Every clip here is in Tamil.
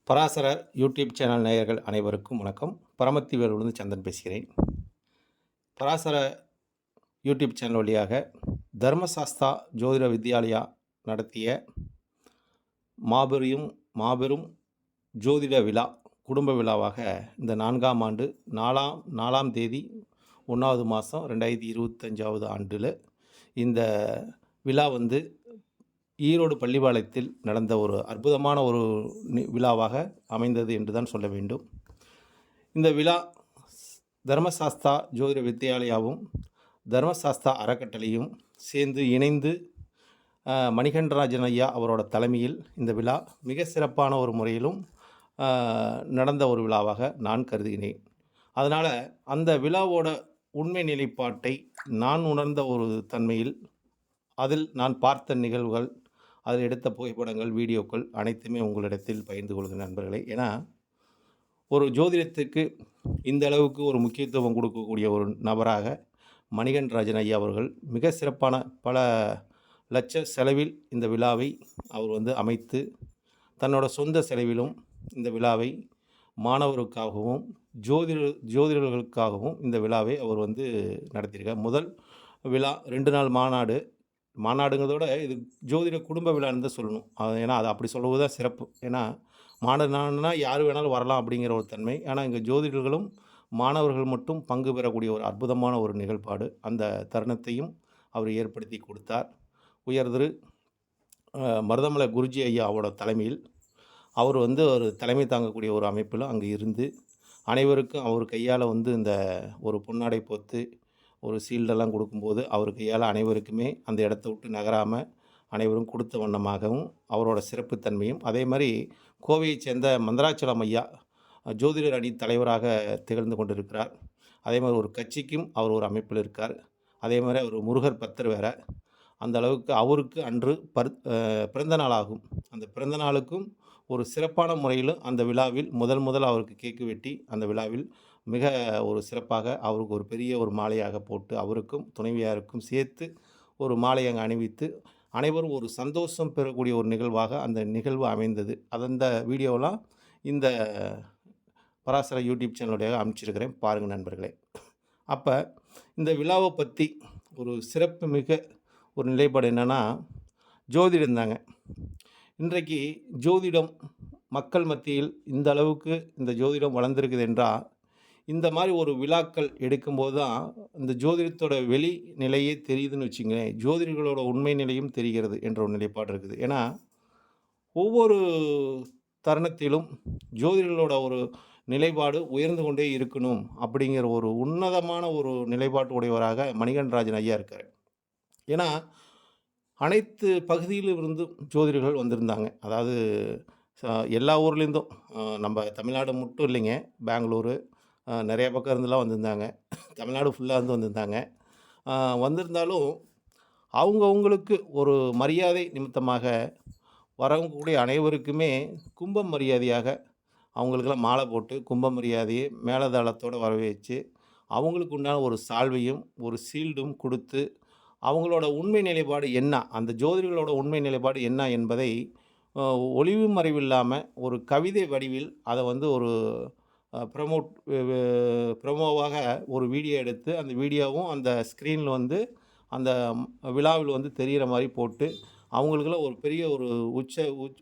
பராசரர் யூடியூப் சேனல் நேயர்கள் அனைவருக்கும் வணக்கம். பரமத்தி வேலூர்லேருந்து சந்தன் பேசுகிறேன். பராசர யூடியூப் சேனல் வழியாக தர்மசாஸ்தா ஜோதிட வித்யாலயா நடத்திய மாபெரும் மாபெரும் ஜோதிட விழா, குடும்ப விழாவாக இந்த 4ஆம் ஆண்டு 4ஆம் தேதி 1வது மாதம் 2025வது ஆண்டில் இந்த விழா ஈரோடு பள்ளிப்பாளையத்தில் நடந்த ஒரு அற்புதமான ஒரு விழாவாக அமைந்தது என்று தான் சொல்ல வேண்டும். இந்த விழா தர்மசாஸ்தா ஜோதிட வித்யாலயாவும் தர்மசாஸ்தா அறக்கட்டளையும் சேர்ந்து இணைந்து மணிகண்டராஜன் ஐயா அவரோட தலைமையில் இந்த விழா மிக சிறப்பான ஒரு முறையிலும் நடந்த ஒரு விழாவாக நான் கருதுகிறேன். அதனால் அந்த விழாவோட உண்மை நிலைப்பாட்டை நான் உணர்ந்த ஒரு தன்மையில் அதில் நான் பார்த்த நிகழ்வுகள், அதில் எடுத்த புகைப்படங்கள், வீடியோக்கள் அனைத்துமே உங்களிடத்தில் பகிர்ந்து கொள்கிறேன் நண்பர்களே. ஏன்னா ஒரு ஜோதிடத்துக்கு இந்த அளவுக்கு ஒரு முக்கியத்துவம் கொடுக்கக்கூடிய ஒரு நபராக மணிகண்டராஜன் ஐயா அவர்கள் மிக சிறப்பான பல லட்ச செலவில் இந்த விழாவை அவர் அமைத்து தன்னோட சொந்த செலவிலும் இந்த விழாவை மாணவருக்காகவும் ஜோதிடர்களுக்காகவும் இந்த விழாவை அவர் நடத்தியிருக்கார். முதல் விழா 2 நாள் மாநாடுங்கிறதோட இது ஜோதிட குடும்ப விழான்னு தான் சொல்லணும். ஏன்னா அது அப்படி சொல்லுவது தான் சிறப்பு. ஏன்னா மாநாடுனா யார் வேணாலும் வரலாம் அப்படிங்கிற ஒரு தன்மை. ஆனால் இங்கே ஜோதிடர்களும் மாணவர்கள் மட்டும் பங்கு பெறக்கூடிய ஒரு அற்புதமான ஒரு நிகழ்பாடு. அந்த தருணத்தையும் அவர் ஏற்படுத்தி கொடுத்தார். உயர்திரு மருதமலை குருஜி ஐயா அவரோட தலைமையில் அவர் ஒரு தலைமை தாங்கக்கூடிய ஒரு அமைப்பில் அங்கே இருந்து அனைவருக்கும் அவர் கையால் இந்த ஒரு பொன்னாடை போத்து ஒரு சீல்டெல்லாம் கொடுக்கும்போது அவர் கையால் அனைவருக்குமே அந்த இடத்த விட்டு நகராமல் அனைவரும் கொடுத்த வண்ணமாகவும் அவரோட சிறப்புத்தன்மையும், அதே மாதிரி கோவையைச் சேர்ந்த மந்திராச்சலம் ஐயா ஜோதிடர் அணி தலைவராக திகழ்ந்து கொண்டிருக்கிறார். அதே மாதிரி ஒரு கட்சிக்கும் அவர் ஒரு அமைப்பில் இருக்கார். அதே மாதிரி அவர் முருகர் பக்தர் வேறு. அந்த அளவுக்கு அவருக்கு அன்று பிறந்த நாள் ஆகும். அந்த பிறந்த நாளுக்கும் ஒரு சிறப்பான முறையில் அந்த விழாவில் முதல் அவருக்கு கேக்கு வெட்டி அந்த விழாவில் மிக ஒரு சிறப்பாக அவருக்கு ஒரு பெரிய ஒரு மாலையாக போட்டு அவருக்கும் துணைவியாருக்கும் சேர்த்து ஒரு மாலை அங்கே அணிவித்து அனைவரும் ஒரு சந்தோஷம் பெறக்கூடிய ஒரு நிகழ்வாக அந்த நிகழ்வு அமைந்தது. அந்த வீடியோலாம் இந்த பராசர யூடியூப் சேனலுடைய அனுப்பிச்சிருக்கிறேன், பாருங்கள் நண்பர்களே. அப்போ இந்த விழாவை பற்றி ஒரு சிறப்பு மிக ஒரு நிலைப்பாடு என்னென்னா, ஜோதிடம் தாங்க. இன்றைக்கு ஜோதிடம் மக்கள் மத்தியில் இந்த அளவுக்கு இந்த ஜோதிடம் வளர்ந்துருக்குது என்றால், இந்த மாதிரி ஒரு விழாக்கள் எடுக்கும்போது தான் இந்த ஜோதிடத்தோட வெளி நிலையே தெரியுதுன்னு வச்சுங்களேன். ஜோதிடர்களோட உண்மை நிலையும் தெரிகிறது என்ற ஒரு நிலைப்பாடு இருக்குது. ஏன்னா ஒவ்வொரு தருணத்திலும் ஜோதிடர்களோட ஒரு நிலைப்பாடு உயர்ந்து கொண்டே இருக்கணும் அப்படிங்கிற ஒரு உன்னதமான ஒரு நிலைப்பாட்டு உடையவராக மணிகண்டராஜன் ஐயா இருக்கார். ஏன்னா அனைத்து பகுதியிலும் இருந்து ஜோதிடர்கள் வந்திருந்தாங்க. அதாவது எல்லா ஊர்லேருந்தும், நம்ம தமிழ்நாடு மட்டும் இல்லைங்க, பெங்களூரு நிறைய பக்கம் இருந்துலாம் வந்திருந்தாங்க. தமிழ்நாடு ஃபுல்லாக வந்திருந்தாங்க. வந்திருந்தாலும் அவங்கவுங்களுக்கு ஒரு மரியாதை நிமித்தமாக வரவங்கக்கூடிய அனைவருக்குமே கும்ப மரியாதையாக அவங்களுக்கெல்லாம் மாலை போட்டு கும்ப மரியாதையை மேலதாளத்தோடு வரவேற்று அவங்களுக்கு உண்டான ஒரு சால்வையும் ஒரு சீல்டும் கொடுத்து அவங்களோட உண்மை நிலைப்பாடு என்ன, அந்த ஜோதிடர்களோட உண்மை நிலைப்பாடு என்ன என்பதை ஒளிவு மறைவில்லாமல் ஒரு கவிதை வடிவில் அதை ஒரு ப்ரமோவாக ஒரு வீடியோ எடுத்து அந்த வீடியோவும் அந்த ஸ்க்ரீனில் அந்த விழாவில் தெரிகிற மாதிரி போட்டு அவங்களுக்கெல்லாம் ஒரு பெரிய ஒரு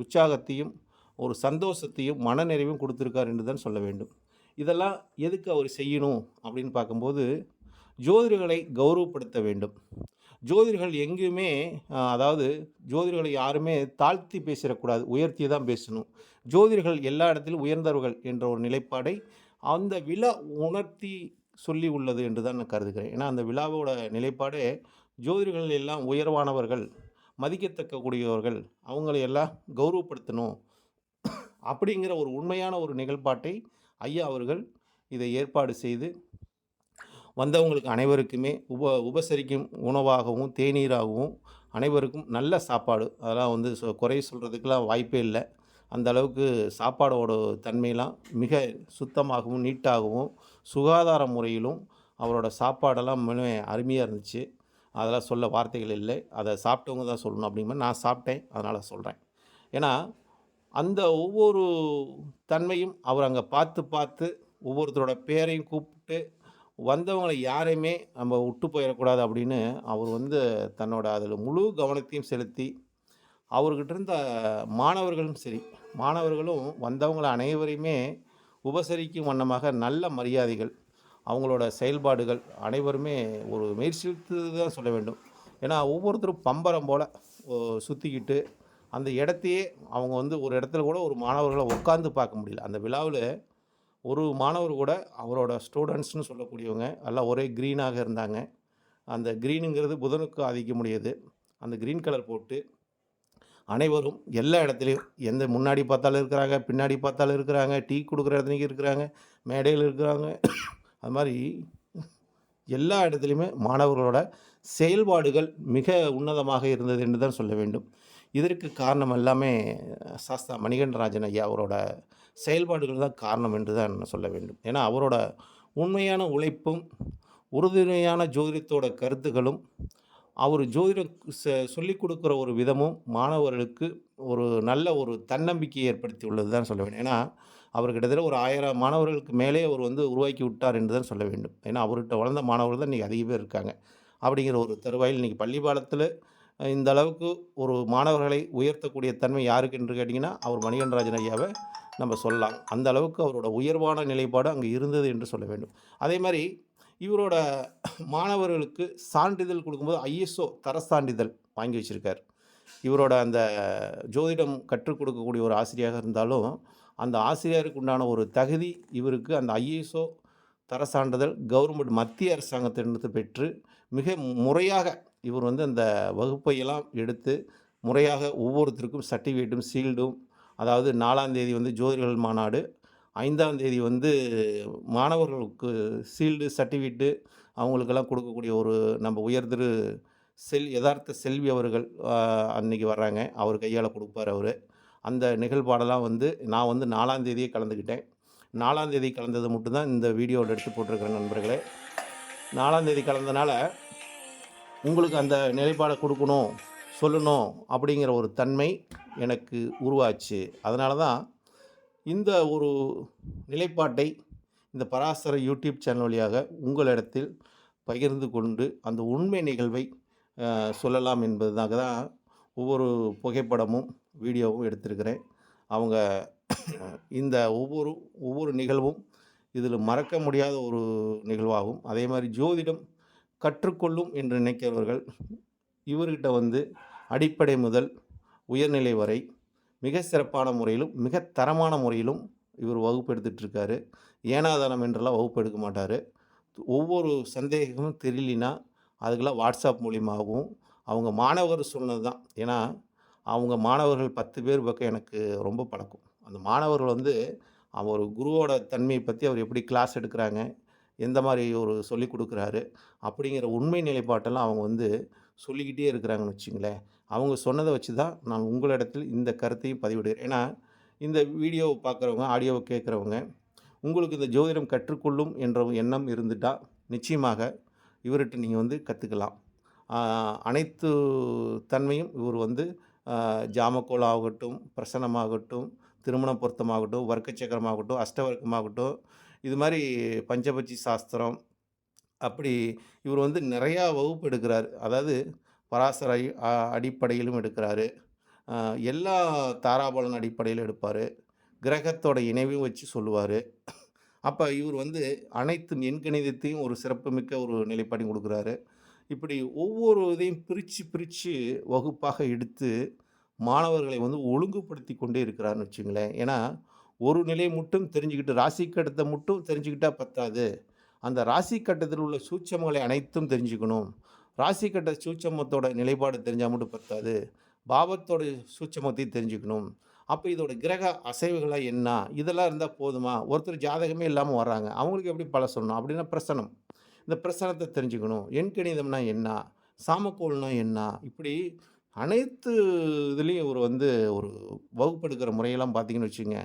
உற்சாகத்தையும் ஒரு சந்தோஷத்தையும் மனநிறைவும் கொடுத்துருக்கார் என்று தான் சொல்ல வேண்டும். இதெல்லாம் எதுக்கு அவர் செய்யணும் அப்படின்னு பார்க்கும்போது, ஜோதிடர்களை கௌரவப்படுத்த வேண்டும். ஜோதிடர்கள் எங்கேயுமே அதாவது ஜோதிடர்களை யாருமே தாழ்த்தி பேசிடக்கூடாது, உயர்த்தி தான் பேசணும். ஜோதிடர்கள் எல்லா இடத்திலும் உயர்ந்தவர்கள் என்ற ஒரு நிலைப்பாடை அந்த விழா உணர்த்தி சொல்லி உள்ளது என்று தான் நான் கருதுகிறேன். ஏன்னா அந்த விழாவோட நிலைப்பாடே ஜோதிடர்கள் எல்லாம் உயர்வானவர்கள், மதிக்கத்தக்கக்கூடியவர்கள், அவங்களை எல்லாம் கௌரவப்படுத்தணும் அப்படிங்கிற ஒரு உண்மையான ஒரு நிகழ்பாட்டை ஐயா அவர்கள் இதை ஏற்பாடு செய்து வந்தவங்களுக்கு அனைவருக்குமே உபசரிக்கும் உணவாகவும் தேநீராகவும் அனைவருக்கும் நல்ல சாப்பாடு, அதெல்லாம் குறை சொல்கிறதுக்கெலாம் வாய்ப்பே இல்லை. அந்த அளவுக்கு சாப்பாடோட தன்மையெல்லாம் மிக சுத்தமாகவும் நீட்டாகவும் சுகாதார முறையிலும் அவரோட சாப்பாடெல்லாம் மிக அருமையாக இருந்துச்சு. அதெல்லாம் சொல்ல வார்த்தைகள் இல்லை. அதை சாப்பிட்டவங்க தான் சொல்லணும். அப்படிங்கிற நான் சாப்பிட்டேன், அதனால் சொல்கிறேன். ஏன்னா அந்த ஒவ்வொரு தன்மையும் அவர் அங்க பார்த்து பார்த்து ஒவ்வொருத்தரோட பேரையும் கூப்பிட்டு, வந்தவங்கள யாரையுமே நம்ம விட்டு போயிறக்கூடாது அப்படின்னு அவர் வந்து தன்னோட அதில முழு கவனத்தையும் செலுத்தி, அவர்கிட்ட இருந்த மாணவர்களும் சரி, மாணவர்களும் வந்தவங்கள அனைவரையுமே உபசரிக்கும் வண்ணமாக நல்ல மரியாதைகள், அவங்களோட செயல்பாடுகள் அனைவருமே ஒரு மெய்சிலிர்த்து தான் சொல்ல வேண்டும். ஏன்னா, ஒவ்வொருத்தரும் பம்பரம் போல ஒ சுத்திக்கிட்டு, அந்த இடத்தையே அவங்க வந்து ஒரு இடத்துல கூட ஒரு மாணவர்கள உட்கார்ந்து பார்க்க முடியல. அந்த விழாவுல ஒரு மாணவர் கூட அவரோட ஸ்டூடண்ட்ஸ்ன்னு சொல்லக்கூடியவங்க எல்லாம் ஒரே கிரீனாக இருந்தாங்க. அந்த கிரீனுங்கிறது புதனுக்கு ஆதிக்கமுடையது. அந்த கிரீன் கலர் போட்டு அனைவரும் எல்லா இடத்துலயும் எந்த முன்னாடி பார்த்தாலும் இருக்கிறாங்க, பின்னாடி பார்த்தாலும் இருக்கிறாங்க, டீ குடுக்குற இடத்துலயும் இருக்கிறாங்க, மேடையில இருக்கிறாங்க. அது மாரி எல்லா இடத்துலயுமே மாணவர்களோட செயல்பாடுகள் மிக உன்னதமாக இருந்தது என்று தான் சொல்ல வேண்டும். இதற்கு காரணம் எல்லாமே சாஸ்தா மணிகண்டராஜன் ஐயா அவரோட செயல்பாடுகள் தான் காரணம் என்று தான் சொல்ல வேண்டும். ஏன்னா, அவரோட உண்மையான உழைப்பும், உறுதுணையான ஜோதிடத்தோட கருத்துக்களும், அவர் ஜோதிடம் சொல்லிக் கொடுக்குற ஒரு விதமும் மாணவர்களுக்கு ஒரு நல்ல ஒரு தன்னம்பிக்கையை ஏற்படுத்தியுள்ளது தான் சொல்ல வேண்டும். ஏன்னா, அவர் கிட்டத்தட்ட ஒரு 1000 மாணவர்களுக்கு மேலே அவர் வந்து உருவாக்கி விட்டார் என்று தான் சொல்ல வேண்டும். ஏன்னா, அவர்கிட்ட வளர்ந்த மாணவர்கள் தான் இன்னைக்கு அதிக பேர் இருக்காங்க. அப்படிங்கிற ஒரு தருவாயில் இன்னைக்கு பள்ளி பாடத்தில இந்த அளவுக்கு ஒரு மாணவர்களை உயர்த்தக்கூடிய தன்மை யாருக்கு என்று கேட்டீங்கன்னா, அவர் மணிகண்டராஜன் ஐயாவ நம்ம சொல்லலாம். அந்த அளவுக்கு அவரோட உயர்வான நிலைப்பாடு அங்க இருந்தது என்று சொல்ல வேண்டும். அதேமாரி இவரோட மாணவர்களுக்கு சான்றிதழ் குடுக்கும்போது ஐஎஸ்ஓ தர சான்றிதழ் வாங்கி வச்சிருக்காரு. இவரோட அந்த ஜோதிடம் கற்றுக் கொடுக்கக்கூடிய ஒரு ஆசிரியராக இருந்தாலும், அந்த ஆசிரியருக்கு உண்டான ஒரு தகுதி இவருக்கு அந்த ஐஎஸ்ஓ தர சான்றிதழ் கவர்மெண்ட் மத்திய அரசாங்கத்திடமிருந்து பெற்று, மிக முறையாக இவர் வந்து அந்த வகுப்பையெல்லாம் எடுத்து, முறையாக ஒவ்வொருத்தருக்கும் சர்டிஃபிகேட்டும், ஷீல்டும் அதாவது 4ஆம் தேதி வந்து ஜோதிடர்கள் மாநாடு, 5ஆம் தேதி வந்து மாணவர்களுக்கு ஷீல்டு, சர்டிஃபிகேட்டு அவங்களுக்கெல்லாம் கொடுக்கக்கூடிய ஒரு நம்ம உயர்திரு எதார்த்த செல்வி அவர்கள் அன்னைக்கு வர்றாங்க. அவர் கையால குடுப்பாரு அவரு. அந்த நிகழ்வாடெல்லாம் வந்து நான் வந்து 4ஆம் தேதியே கலந்துக்கிட்டேன். 4ஆம் தேதி கலந்தது மட்டும் தான் இந்த வீடியோல எடுத்து போட்டிருக்கிறேன் நண்பர்களே. 4ஆம் தேதி கலந்தனால, உங்களுக்கு அந்த நிலைப்பாட குடுக்கணும், சொல்லணும் அப்படிங்கிற ஒரு தன்மை எனக்கு உருவாச்சு. அதனால தான் இந்த ஒரு நிலைப்பாட்டை இந்த பராசர யூடியூப் சேனல் வழியாக உங்களிடத்தில் பகிர்ந்து கொண்டு, அந்த உண்மை நிகழ்வை சொல்லலாம் என்பதுக்காக தான் ஒவ்வொரு புகைப்படமும், வீடியோவும் எடுத்திருக்கிறேன். அவங்க இந்த ஒவ்வொரு நிகழ்வும் இதில மறக்க முடியாத ஒரு நிகழ்வாகும். அதேமாரி ஜோதிடம் கற்றுக்கொள்ளும் என்று நினைக்கிறவர்கள், இவர்கிட்ட வந்து அடிப்படை முதல் உயர்நிலை வரை மிக சிறப்பான முறையிலும், மிக தரமான முறையிலும் இவர் வகுப்பு எடுத்துட்டுருக்காரு. ஏனாதானம் என்றெல்லாம் வகுப்பு எடுக்க மாட்டாரு. ஒவ்வொரு சந்தேகமும் தெரியலினா, அதுக்கெல்லாம் வாட்ஸ்அப் மூலியமாகவும், அவங்க மாணவர் சொன்னது தான். ஏன்னா, அவங்க மாணவர்கள் 10 பேர் பக்கம் எனக்கு ரொம்ப பழக்கம். அந்த மாணவர்கள் வந்து ஒரு குருவோட தன்மைய பத்தி அவர் எப்படி கிளாஸ் எடுக்குறாங்க, எந்த மாரி ஒரு சொல்லிக் குடுக்குறாரு, அப்படிங்கிற உண்மை நிலைப்பாட்டெல்லாம் அவங்க வந்து சொல்லிக்கிட்டே இருக்கிறாங்கன்னு வச்சுங்களேன். அவங்க சொன்னத வச்சு தான் நான் உங்களிடத்தில் இந்த கருத்தையும் பதிவிடுகிறேன். ஏன்னா, இந்த வீடியோவ பார்க்குறவங்க, ஆடியோவ கேட்குறவங்க, உங்களுக்கு இந்த ஜோதிடம் கற்றுக்கொள்ளும் என்ற எண்ணம் இருந்துட்டா, நிச்சயமாக இவர்கிட்ட நீங்க வந்து கத்துக்கலாம். அனைத்து தன்மையும் இவர் வந்து ஜாமக்கோல் ஆகட்டும், பிரசனமாகட்டும், திருமண பொருத்தமாகட்டும், வர்க்க சக்கரமாகட்டும், அஷ்டவர்க்கமாகட்டும், இது மாரி பஞ்சபட்சி சாஸ்திரம், அப்படி இவர் வந்து நிறையா வகுப்பு எடுக்கிறாரு. அதாவது பராசர அடிப்படையிலும் எடுக்கிறாரு. அ எல்லா தாராபலன் அடிப்படையிலும் எடுப்பாரு. கிரகத்தோட இணைவையும் வச்சு சொல்லுவாரு. அப்ப இவர் வந்து அனைத்து எண்கணிதத்தையும் ஒரு சிறப்புமிக்க ஒரு நிலைப்பாடையும் குடுக்குறாரு. இப்படி ஒவ்வொரு இதையும் பிரிச்சு, பிரிச்சு வகுப்பாக எடுத்து, மாணவர்களை வந்து ஒழுங்குபடுத்திக் கொண்டே இருக்கிறார்ன்னு வச்சுங்களேன். ஏன்னா, ஒரு நிலை மட்டும் தெரிஞ்சுக்கிட்டு, ராசி கட்டத்த மட்டும் தெரிஞ்சுக்கிட்டா பத்தாது. அந்த ராசி கட்டத்தில் உள்ள சூட்சமங்களை அனைத்தும் தெரிஞ்சுக்கணும். ராசி கட்ட சூட்சமத்தோட நிலைப்பாடு தெரிஞ்சா மட்டும் பத்தாது. பாவத்தோட சூட்சமத்தையும் தெரிஞ்சுக்கணும். அப்ப இதோட கிரக அசைவுகள்லாம் என்ன? இதெல்லாம் இருந்தா போதுமா? ஒருத்தர் ஜாதகமே இல்லாம வர்றாங்க. அவங்களுக்கு எப்படி பலன் சொல்லணும்? அப்படின்னா பிரசனம். இந்த பிரசனத்த தெரிஞ்சுக்கணும். எண்கணிதம்னா என்ன? சாமக்கோள்னா என்ன? இப்படி அனைத்து இதுலயும் இவரு வந்து ஒரு வகுப்பெடுக்கிற முறையெல்லாம் பார்த்தீங்கன்னு வச்சுக்கங்க,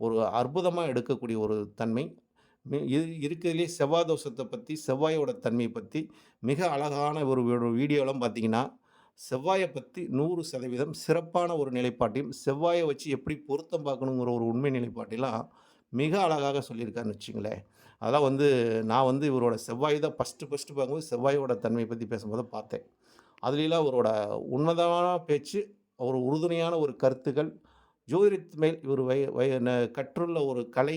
ஒரு அற்புதமா எடுக்கக்கூடிய ஒரு தன்மை. இருக்கிறதுலயே செவ்வாய் தோஷத்த பத்தி, செவ்வாயோட தன்மைய பத்தி மிக அழகான ஒரு வீடியோலாம் பார்த்தீங்கன்னா, செவ்வாய பத்தி 100% சிறப்பான ஒரு நிலைப்பாட்டையும், செவ்வாய வச்சு எப்படி பொருத்தம் பார்க்கணுங்கிற ஒரு உண்மை நிலைப்பாட்டைலாம் மிக அழகாக சொல்லியிருக்காருன்னு வச்சுங்களேன். அதெல்லாம் வந்து நான் வந்து இவரோட செவ்வாய் தான் ஃபர்ஸ்ட்டு பார்க்கும்போது செவ்வாயோட தன்மைய பத்தி பேசும்போது பார்த்தேன். அதுலலாம் அவரோட உன்னதமான பேச்சு, ஒரு உறுதுணையான ஒரு கருத்துக்கள், ஜோதிடத்து மேல் இவர் வய வய ந கற்றுள்ள ஒரு கலை,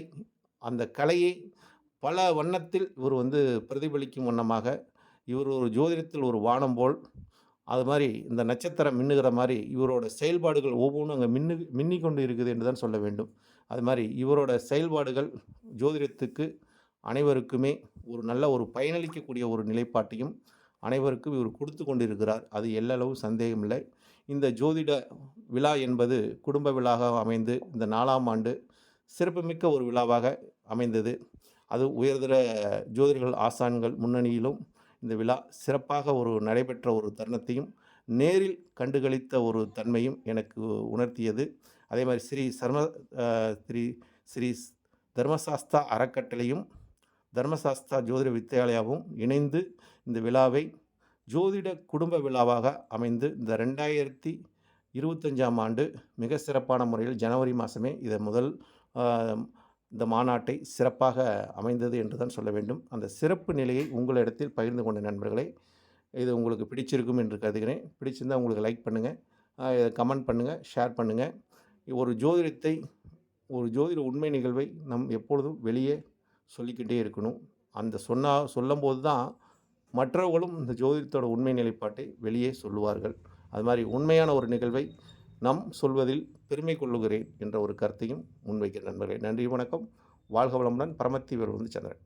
அந்த கலையை பல வண்ணத்தில் இவர் வந்து பிரதிபலிக்கும் வண்ணமாக, இவர் ஒரு ஜோதிடத்தில் ஒரு வானம் போல், அது மாரி இந்த நட்சத்திரம் மின்னுகிற மாரி, இவரோட செயல்பாடுகள் ஒவ்வொன்னும் அங்க மின்னிக் கொண்டு இருக்குது என்று தான் சொல்ல வேண்டும். அது மாரி இவரோட செயல்பாடுகள் ஜோதிடத்துக்கு அனைவருக்குமே ஒரு நல்ல ஒரு பயனளிக்கக்கூடிய ஒரு நிலைப்பாட்டையும் அனைவருக்கும் இவர் குடுத்து கொண்டிருக்கிறார். அது எள்ளளவு சந்தேகமில்லை. இந்த ஜோதிட விழா என்பது குடும்ப விழாவாக அமைந்து இந்த 4ஆம் ஆண்டு சிறப்புமிக்க ஒரு விழாவாக அமைந்தது. அது உயர்தர ஜோதிடர்கள் ஆசான்கள் முன்னணியிலும் இந்த விழா சிறப்பாக ஒரு நடைபெற்ற ஒரு தருணத்தையும், நேரில் கண்டுகளித்த ஒரு தன்மையும் எனக்கு உணர்த்தியது. அதேமாரி ஸ்ரீ ஸ்ரீ தர்மசாஸ்தா அறக்கட்டளையும், தர்மசாஸ்தா ஜோதிட வித்யாலயாவும் இணைந்து இந்த விழாவை ஜோதிட குடும்ப விழாவாக அமைந்து இந்த 2025ஆம் ஆண்டு மிக சிறப்பான முறையில் ஜனவரி மாதமே இதை முதல் அ இந்த மாநாட்டை சிறப்பாக அமைந்தது என்று தான் சொல்ல வேண்டும். அந்த சிறப்பு நிலையை உங்களிடத்தில் பகிர்ந்து கொண்ட நண்பர்களே, இது உங்களுக்கு பிடிச்சிருக்கும் என்று கருதுகிறேன். பிடிச்சிருந்தா உங்களுக்கு லைக் பண்ணுங்க. கமெண்ட் பண்ணுங்க, ஷேர் பண்ணுங்க. ஒரு ஜோதிடத்தை ஒரு ஜோதிட உண்மை நிகழ்வை நம் எப்பொழுதும் வெளியே சொல்லிக்கிட்டே இருக்கணும். அந்த சொல்லும்போது தான் மற்றவர்களும் இந்த ஜோதிடத்தோட உண்மை நிலைப்பாட்டை வெளியே சொல்லுவார்கள். அது மாரி உண்மையான ஒரு நிகழ்வை நம் சொல்வதில் பெருமை கொள்ளுகிறேன் என்ற ஒரு கருத்தையும் முன்வைக்கிறேன் நண்பர்களே. நன்றி, வணக்கம். வாழ்க வளமுடன். பரமத்தி வேல்முருகன் சந்திரன்.